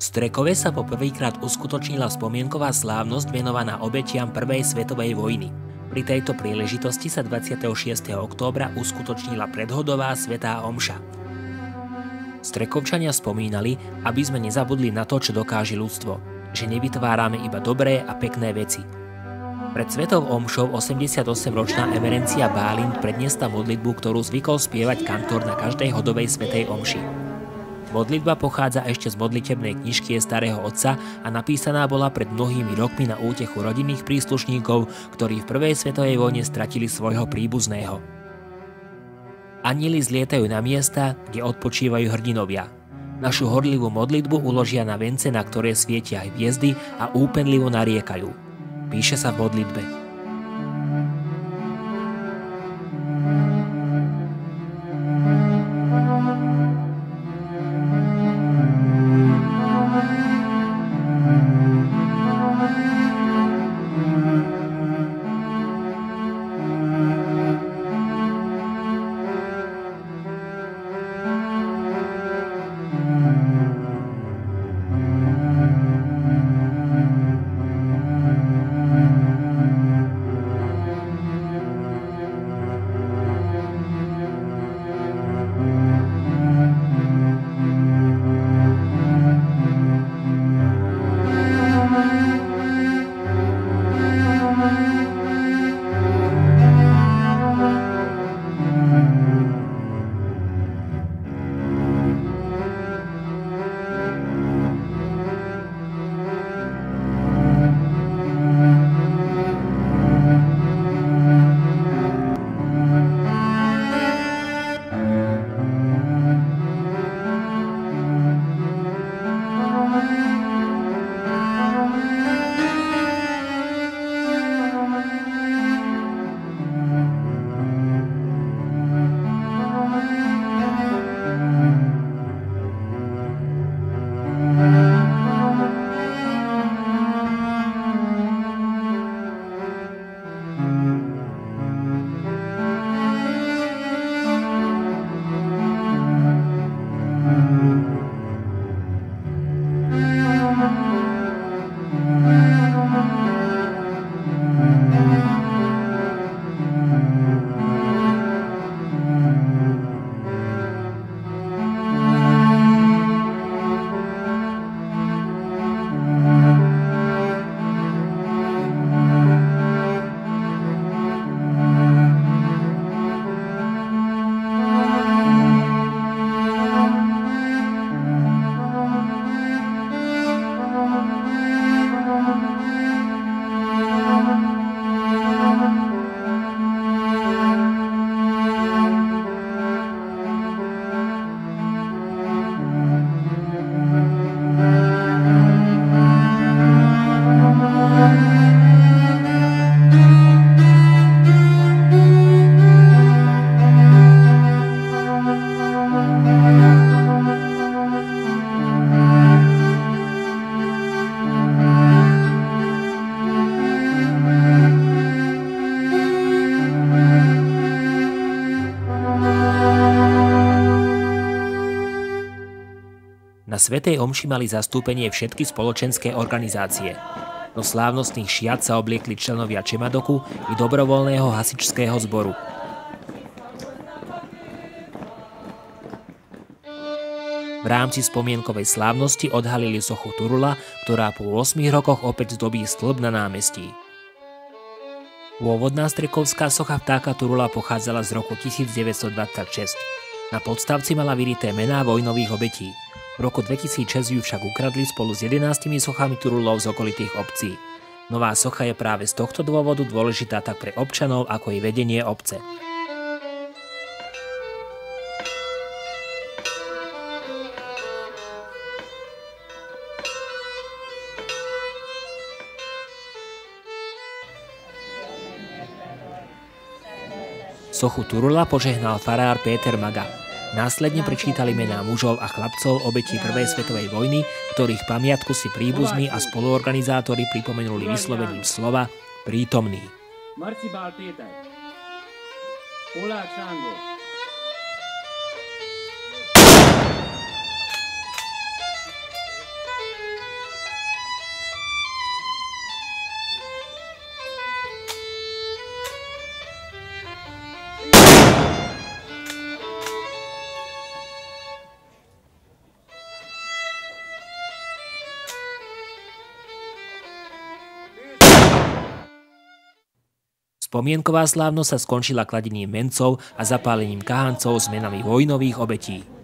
V Strekove sa po prvýkrát uskutočnila spomienková slávnosť venovaná obetiam Prvej svetovej vojny. Pri tejto príležitosti sa 26. októbra uskutočnila predhodová svätá omša. Strekovčania spomínali, aby sme nezabudli na to, čo dokáže ľudstvo, že nevytvárame iba dobré a pekné veci. Pred svetou omšou 88-ročná emerencia Bálint predniesla modlitbu, ktorú zvykol spievať kantor na každej hodovej svätej omši. Modlitba pochádza ešte z modlitebnej knižky Starého otca a napísaná bola pred mnohými rokmi na útechu rodinných príslušníkov, ktorí v prvej svetovej vojne stratili svojho príbuzného. Anjeli zlietajú na miesta, kde odpočívajú hrdinovia. Našu horlivú modlitbu uložia na vence, na ktoré svietia aj hviezdy a úpenlivo nariekajú. Píše sa v modlitbe. Na svätej omši mali zastúpenie všetky spoločenské organizácie. Do slávnostných šiat sa obliekli členovia Čemadoku i dobrovoľného hasičského zboru. V rámci spomienkovej slávnosti odhalili sochu Turula, ktorá po 8 rokoch opäť zdobí stĺp na námestí. Pôvodná strekovská socha vtáka Turula pochádzala z roku 1926. Na podstavci mala vyrité mená vojnových obetí. V roku 2006 ju však ukradli spolu s 11 sochami Turulov z okolitých obcí. Nová socha je práve z tohto dôvodu dôležitá tak pre občanov, ako i vedenie obce. Sochu Turula požehnal farár Péter Maga. Následne prečítali mená mužov a chlapcov obetí Prvej svetovej vojny, ktorých pamiatku si príbuzní a spoluorganizátori pripomenuli vyslovením slova prítomný. Marcibál Péter, Polák Sándor, Spomienková slávnosť sa skončila kladením mencov a zapálením kahancov s menami vojnových obetí.